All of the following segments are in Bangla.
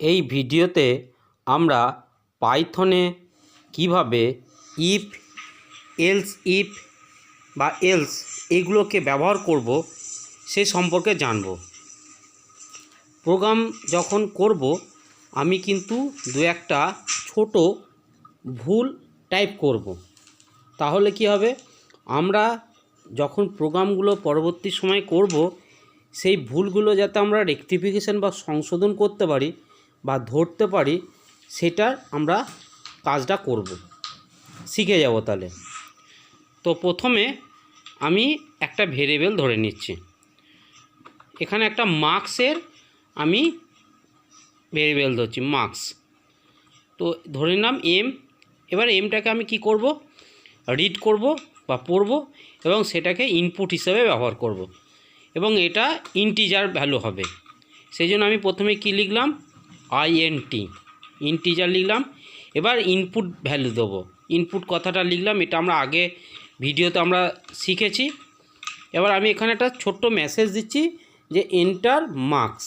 এই ভিডিওতে আমরা পাইথনে কিভাবে ইফ ইফ বা এলস এগুলোকে ব্যবহার করব সে সম্পর্কে জানব। প্রোগ্রাম যখন করব আমি কিন্তু দু একটা ছোট ভুল টাইপ করব, তাহলে কি হবে, আমরা যখন প্রোগ্রামগুলো পরবর্তী সময় করব সেই ভুলগুলো যাতে আমরা রেকটিফিকেশন বা সংশোধন করতে পারি বা ধরতে পারি, সেটার আমরা কাজটা করব, শিখে যাব। তাহলে তো প্রথমে আমি একটা ভেরিয়েবল ধরে নিচ্ছি, এখানে একটা মার্কসের আমি ভেরিয়েবল ধরছি মার্কস। তো ধরে নিলাম এম। এবার এমটাকে আমি কি করব, রিড করব বা পড়ব এবং সেটাকে ইনপুট হিসেবে ব্যবহার করব এবং এটা ইন্টিজার ভ্যালু হবে। সেই জন্য আমি প্রথমে কি লিখলাম, ইন্টিজার লিখলাম। এবার ইনপুট ভ্যালু দেবো, ইনপুট কথাটা লিখলাম, এটা আমরা আগে ভিডিওতে আমরা শিখেছি। এবার আমি এখানে একটা ছোট্ট মেসেজ দিচ্ছি যে এন্টার মার্কস,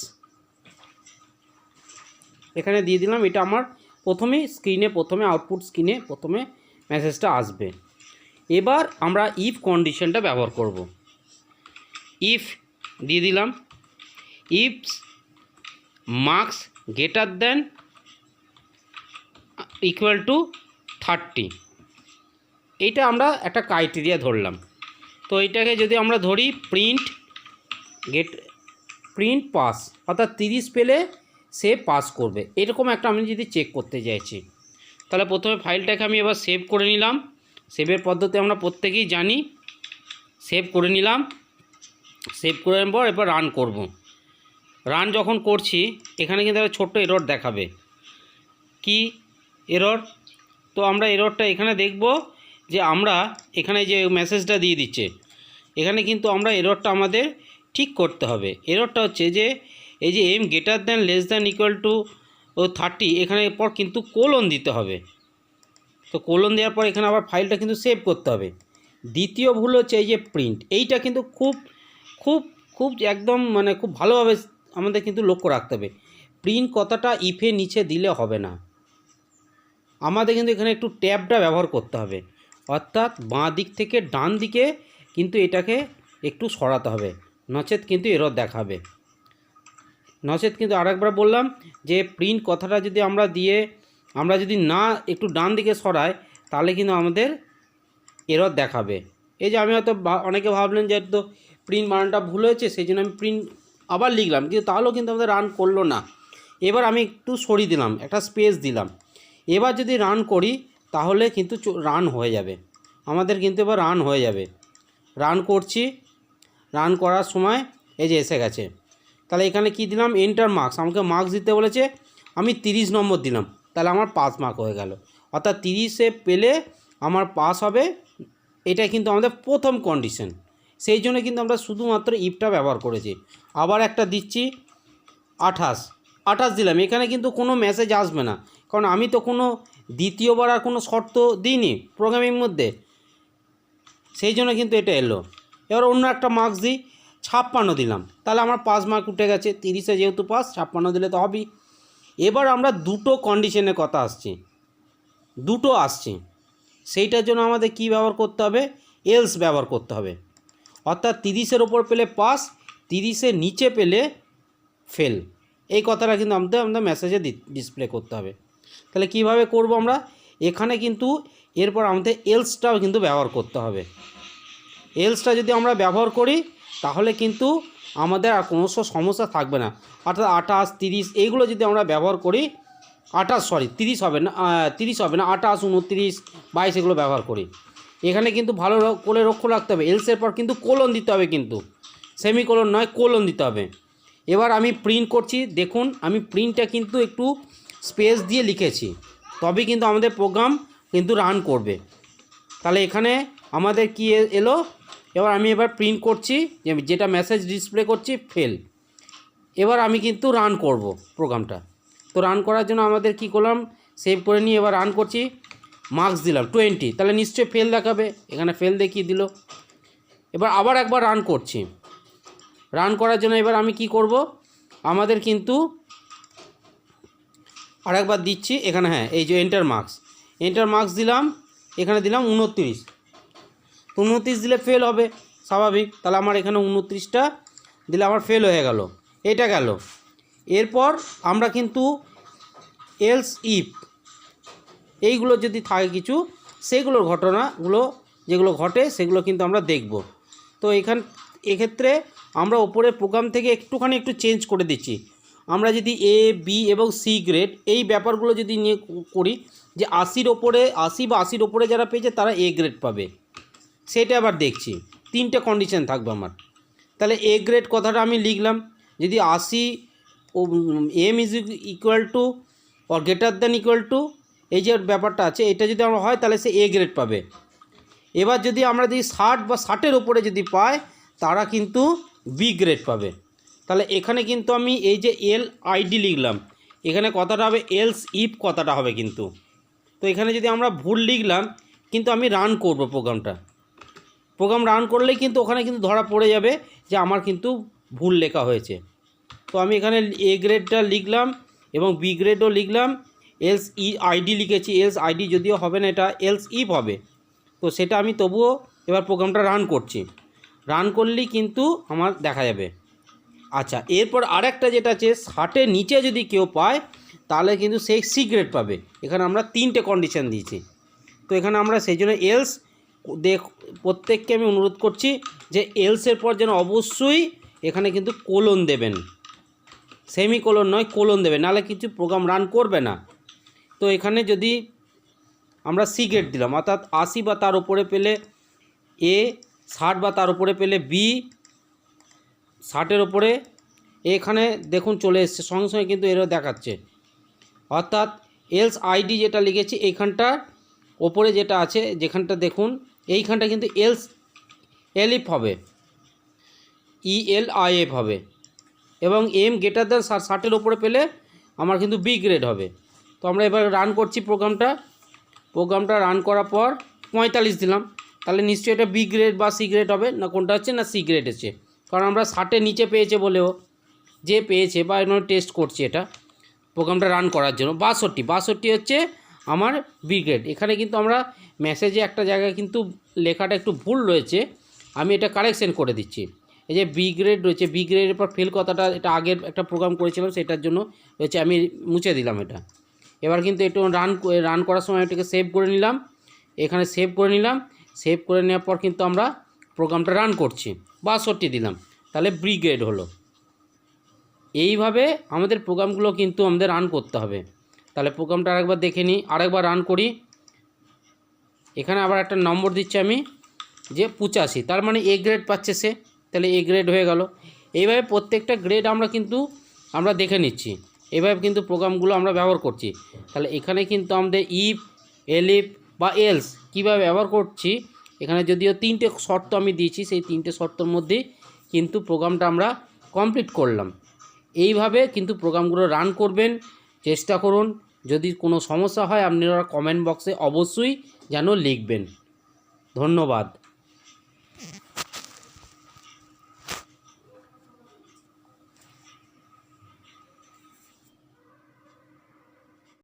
এখানে দিয়ে দিলাম। এটা আমার প্রথমে আউটপুট স্ক্রিনে প্রথমে মেসেজটা আসবে। এবার আমরা ইফ কন্ডিশনটা ব্যবহার করব। ইফ দিয়ে দিলাম, if marks greater than equal to 30, এইটা আমরা একটা ক্রাইটেরিয়া ধরলাম। তো এইটাকে যদি আমরা ধরি প্রিন্ট পাস, অর্থাৎ 30 পেলে সে পাস করবে, এরকম একটা আমি যদি চেক করতে চাইছি, তাহলে প্রথমে ফাইলটাকে আমি এবার সেভ করে নিলাম। সেভের পদ্ধতি আমরা প্রত্যেকেই জানি। সেভ করে নিলাম, সেভ করে নেওয়ার পর এবার রান করব। রান যখন করছি এখানে কিন্তু একটা ছোট্ট এরর দেখাবে। কি এরর? তো আমরা এররটা এখানে দেখব যে আমরা এখানে যে মেসেজটা দিয়ে দিচ্ছে, এখানে কিন্তু আমরা এররটা আমাদের ঠিক করতে হবে। এররটা হচ্ছে যে এই যে M greater than less than equal to 30, এখানে পর কিন্তু কোলন দিতে হবে। তো কোলন দেওয়ার পর এখানে আবার ফাইলটা কিন্তু সেভ করতে হবে। দ্বিতীয় ভুল হচ্ছে এই যে প্রিন্ট, এইটা কিন্তু খুব খুব খুব একদম খুব ভালোভাবে আমাদের কিন্তু লক্ষ্য রাখতে হবে। প্রিন্ট কথাটা ইফের নিচে দিলে হবে না, আমাদের কিন্তু এখানে একটু ট্যাবটা ব্যবহার করতে হবে, অর্থাৎ বাঁ দিক থেকে ডান দিকে কিন্তু এটাকে একটু সরাতে হবে, নচেত কিন্তু এরর দেখাবে। নচেত কিন্তু আরেকবার বললাম যে প্রিন্ট কথাটা যদি আমরা যদি না একটু ডান দিকে সরাই তাহলে কিন্তু আমাদের এরর দেখাবে। এই যে আমি হয়তো অনেকে ভাবলেন যে তো প্রিন্ট বানানটা ভুল হয়েছে, সেই জন্য আমি প্রিন্ট আবার লিখলাম, কিন্তু তাহলেও কিন্তু আমাদের রান করলো না। এবার আমি একটু সরিয়ে দিলাম, একটা স্পেস দিলাম। এবার যদি রান করি তাহলে কিন্তু রান হয়ে যাবে, আমাদের কিন্তু এবার রান হয়ে যাবে। রান করছি, রান করার সময় এই যে এসে গেছে। তাহলে এখানে কি দিলাম, এন্টার মার্কস, আমাকে মার্কস দিতে বলেছে, আমি 30 নম্বর দিলাম, তাহলে আমার 5 মার্ক হয়ে গেল, অর্থাৎ 30-এ পেলে আমার পাস হবে। এটা কিন্তু আমাদের প্রথম কন্ডিশন, সেই জন্য কিন্তু আমরা শুধুমাত্র ইফটা ব্যবহার করেছি। আবার একটা দিচ্ছি 28 দিলাম, এখানে কিন্তু কোনো মেসেজ আসবে না, কারণ আমি তো কোনো দ্বিতীয়বার আর কোনো শর্ত দিইনি প্রোগ্রামিং মধ্যে, সেই জন্য কিন্তু এটা এলো। এবার অন্য একটা মার্কস দিই, 56 দিলাম, তাহলে আমার 5 মার্ক উঠে গেছে। 30-এ যেহেতু পাস, 56 দিলে তো হবেই। এবার আমরা দুটো কন্ডিশনের কথা দুটো আসছে, সেইটার জন্য আমাদের কি ব্যবহার করতে হবে, এলস ব্যবহার করতে হবে। অর্থাৎ 30-এর ওপর পেলে পাস, 30-এর নিচে পেলে ফেল, এই কথাটা কিন্তু আমাদের মেসেজে ডিসপ্লে করতে হবে। তাহলে কিভাবে করব আমরা, এখানে কিন্তু এরপর আমাদের এলসটাও কিন্তু ব্যবহার করতে হবে। এলসটা যদি আমরা ব্যবহার করি তাহলে কিন্তু আমাদের আর কোনো সমস্যা থাকবে না। অর্থাৎ 28, 30 এইগুলো যদি আমরা ব্যবহার করি, 30 হবে না, 28, 29, 22 এগুলো ব্যবহার করি, এখানে কিন্তু ভালো করে লক্ষ্য রাখতে হবে। এলসের পর কিন্তু কোলন দিতে হবে, কিন্তু সেমিকোলন নয়, কোলন দিতে হবে। এবার আমি প্রিন্ট করছি, দেখুন আমি প্রিন্টটা কিন্তু একটু স্পেস দিয়ে লিখেছি, তবে কিন্তু আমাদের প্রোগ্রাম কিন্তু রান করবে। তাহলে এখানে আমাদের কি এলো, আমি প্রিন্ট করছি, যেটা মেসেজ ডিসপ্লে করছি ফেল। এবার আমি কিন্তু রান করব প্রোগ্রামটা। তো রান করার জন্য আমাদের কি করলাম, সেভ করে নিয়ে এবার রান করছি, মার্কস দিলাম 20, তাহলে নিশ্চয়ই ফেল দেখাবে, এখানে ফেল দেখিয়ে দিল। এবার আবার একবার রান করছি, রান করার জন্য এবার আমি কি করব, আমাদের কিন্তু আরেকবার দিচ্ছি এখানে, হ্যাঁ এই যে এন্টার মার্কস দিলাম, এখানে দিলাম 29। 29 দিলে ফেল হবে স্বাভাবিক, তাহলে আমার এখানে 29টা দিলে আমার ফেল হয়ে গেল, এটা গেল। এরপর আমরা কিন্তু এলস ইফ এইগুলো যদি থাকে কিছু, সেগুলোর ঘটনাগুলো যেগুলো ঘটে সেগুলো কিন্তু আমরা দেখব। তো এক্ষেত্রে আমরা ওপরে প্রোগ্রাম থেকে একটু চেঞ্জ করে দিচ্ছি। আমরা যদি এ বি এবং সি গ্রেড এই ব্যাপারগুলো যদি নিয়ে করি, যে 80 ওপরে 80 বা 80 ওপরে যারা পেয়েছে তারা এ গ্রেড পাবে, সেটা আবার দেখছি। 3টে কন্ডিশন থাকবে আমার। তাহলে এ গ্রেড কথাটা আমি লিখলাম, যদি 80 M is equal to or greater than equal to, এই যে ব্যাপারটা আছে এটা যদি আমার হয় তাহলে সে এ গ্রেড পাবে। এবার যদি আমরা যদি 60 বা 60-এর ওপরে যদি পাই তারা কিন্তু বি গ্রেড পাবে। তাহলে এখানে কিন্তু আমি এই যে এল আইডি লিখলাম, এখানে কথাটা হবে এলস ইফ কথাটা হবে কিন্তু। তো এখানে যদি আমরা ভুল লিখলাম, কিন্তু আমি রান করব প্রোগ্রাম রান করলেই কিন্তু ওখানে কিন্তু ধরা পড়ে যাবে যে আমার কিন্তু ভুল লেখা হয়েছে। তো আমি এখানে এ গ্রেডটা লিখলাম এবং বি গ্রেডও লিখলাম, এলস আইডি লিখেছি। এলস আইডি যদিও হবে না, এটা এলস ইফ হবে। তো সেটা আমি তবুও এবার প্রোগ্রামটা রান করছি, রান করলেই কিন্তু আমার দেখা যাবে। আচ্ছা, এরপর আরেকটা যেটা আছে 60-এর নিচে যদি কেউ পায় তাহলে কিন্তু সে সি গ্রেড পাবে। এখানে আমরা 3টে কন্ডিশন দিয়েছি। তো এখানে আমরা সেই জন্য এলস প্রত্যেককে আমি অনুরোধ করছি যে এলসের পর যেন অবশ্যই এখানে কিন্তু কোলন দেবেন, সেমিকোলন নয়, কোলন দেবেন, নাহলে কিছু প্রোগ্রাম রান করবে না। তো এখানে যদি আমরা সি গ্রেড দিলাম, অর্থাৎ 80 বা তার উপরে পেলে এ, 60 বা তার উপরে পেলে বি, 60-এর ওপরে এখানে দেখুন চলে এসছে সঙ্গে সঙ্গে কিন্তু এরও দেখাচ্ছে। অর্থাৎ এলস আইডি যেটা লিখেছি এইখানটার ওপরে যেটা আছে, যেখানটা দেখুন এইখানটা কিন্তু এলস এলিফ হবে, ELIF হবে, এবং এম গ্রেটার দ্যান 60-এর ওপরে পেলে আমার কিন্তু বি গ্রেড হবে। তো আমরা এবার রান করছি প্রোগ্রামটা রান করার পর 45 দিলাম, তাহলে নিশ্চয়ই এটা বি গ্রেড বা সি গ্রেড হবে না, কোনটা হচ্ছে না সি গ্রেড আছে, কারণ আমরা 60-এর নিচে পেয়েছে বলেও যে পেয়েছে বা টেস্ট করছি এটা প্রোগ্রামটা রান করার জন্য। 62 হচ্ছে আমার বি গ্রেড। এখানে কিন্তু আমরা মেসেজে একটা জায়গায় কিন্তু লেখাটা একটু ভুল রয়েছে, আমি এটা কারেকশন করে দিচ্ছি। এই যে বি গ্রেড রয়েছে, বি গ্রেডের পর ফেল কথাটা এটা আগের একটা প্রোগ্রাম করেছিলাম সেটার জন্য রয়েছে, আমি মুছে দিলাম এটা। এবার কিন্তু একটু রান করার সময় এটাকে সেভ করে নিলাম, এখানে সেভ করে নেওয়ার পর কিন্তু আমরা প্রোগ্রামটা রান করছি। 62 দিলাম, তাহলে বি গ্রেড হলো। এইভাবে আমাদের প্রোগ্রামগুলো কিন্তু আমাদের রান করতে হবে। তাহলে প্রোগ্রামটা আরেকবার দেখে নিই, আরেকবার রান করি। এখানে আবার একটা নম্বর দিচ্ছি আমি যে 85, তার মানে এ গ্রেড পাচ্ছে সে, তাহলে এ গ্রেড হয়ে গেল। এইভাবে প্রত্যেকটা গ্রেড আমরা দেখে নিচ্ছি, এইভাবে কিন্তু প্রোগ্রামগুলো আমরা ব্যবহার করছি। তাহলে এখানে কিন্তু আমাদের ইফ, এলিফ বা এলস কীভাবে ব্যবহার করছি, এখানে যদিও 3টে শর্ত আমি দিয়েছি, সেই 3টে শর্তের মধ্যেই কিন্তু প্রোগ্রামটা আমরা কমপ্লিট করলাম। এইভাবে কিন্তু প্রোগ্রামগুলো রান করবেন, চেষ্টা করুন। যদি কোনো সমস্যা হয় আপনারা কমেন্ট বক্সে অবশ্যই যেন লিখবেন। ধন্যবাদ।